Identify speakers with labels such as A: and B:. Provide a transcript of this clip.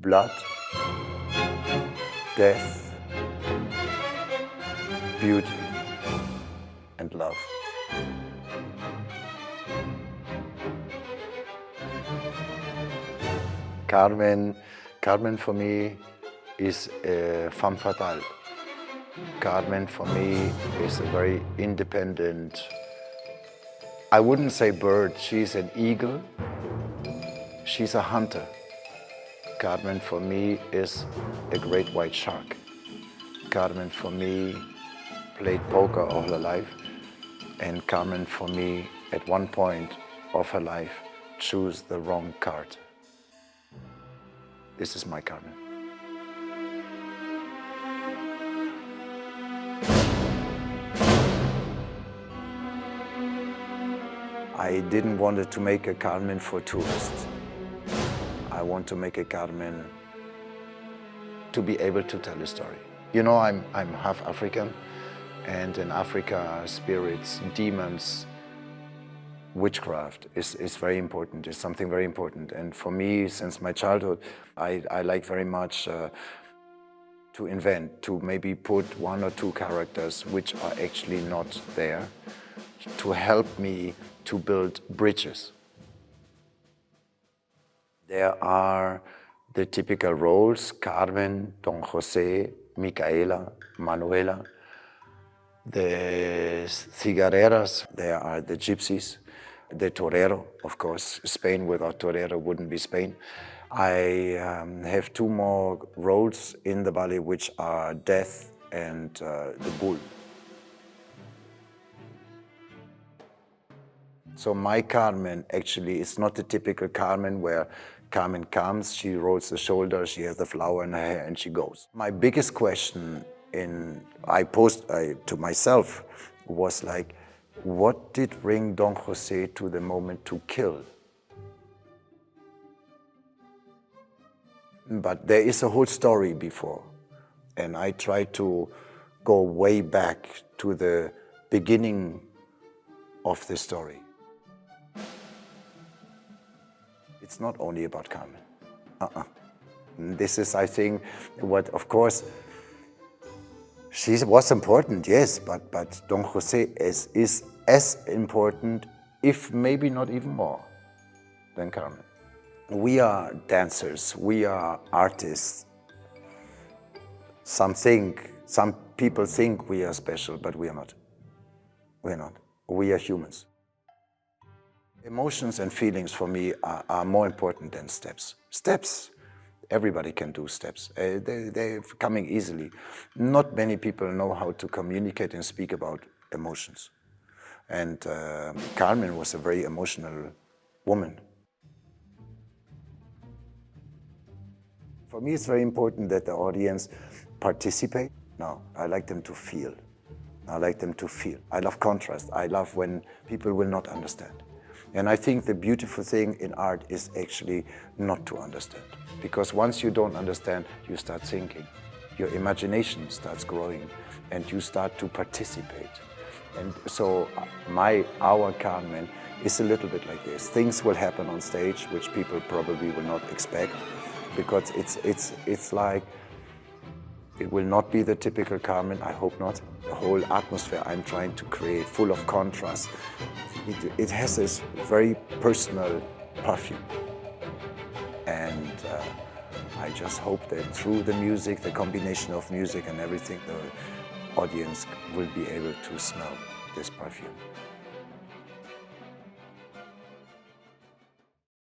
A: blood, death, beauty, and love. Carmen for me is a femme fatale. Carmen for me is a very independent, I wouldn't say bird, she's an eagle, she's a hunter. Carmen for me is a great white shark. Carmen for me played poker all her life, and Carmen for me at one point of her life chose the wrong card. This is my Carmen. I didn't want to make a Carmen for tourists. I want to make a Carmen to be able to tell a story. You know, I'm half African, and in Africa, spirits, demons, witchcraft is very important, is something very important. And for me, since my childhood, I like very much to invent, to maybe put one or two characters which are actually not there, to help me to build bridges. There are the typical roles: Carmen, Don José, Micaela, Manuela. The cigarreras, there are the gypsies, the torero, of course. Spain without torero wouldn't be Spain. I have two more roles in the ballet, which are Death and the Bull. So my Carmen actually is not the typical Carmen where Carmen comes, she rolls the shoulders, she has the flower in her hair, and she goes. My biggest question I posed to myself was like, what did bring Don José to the moment to kill? But there is a whole story before, and I try to go way back to the beginning of the story. It's not only about Carmen. This is, I think, what, of course, she was important, yes, but Don José is as important, if maybe not even more, than Carmen. We are dancers, we are artists. Some people think we are special, but we are not. We are not. We are humans. Emotions and feelings for me are more important than steps. Steps, everybody can do steps. They're coming easily. Not many people know how to communicate and speak about emotions. And Carmen was a very emotional woman. For me, it's very important that the audience participate. No, I like them to feel. I like them to feel. I love contrast. I love when people will not understand. And I think the beautiful thing in art is actually not to understand. Because once you don't understand, you start thinking. Your imagination starts growing and you start to participate. And so our Carmen is a little bit like this. Things will happen on stage which people probably will not expect, because it's like, it will not be the typical Carmen, I hope not. The whole atmosphere I'm trying to create, full of contrast, it has this very personal perfume. And I just hope that through the music, the combination of music and everything, the audience will be able to smell this perfume.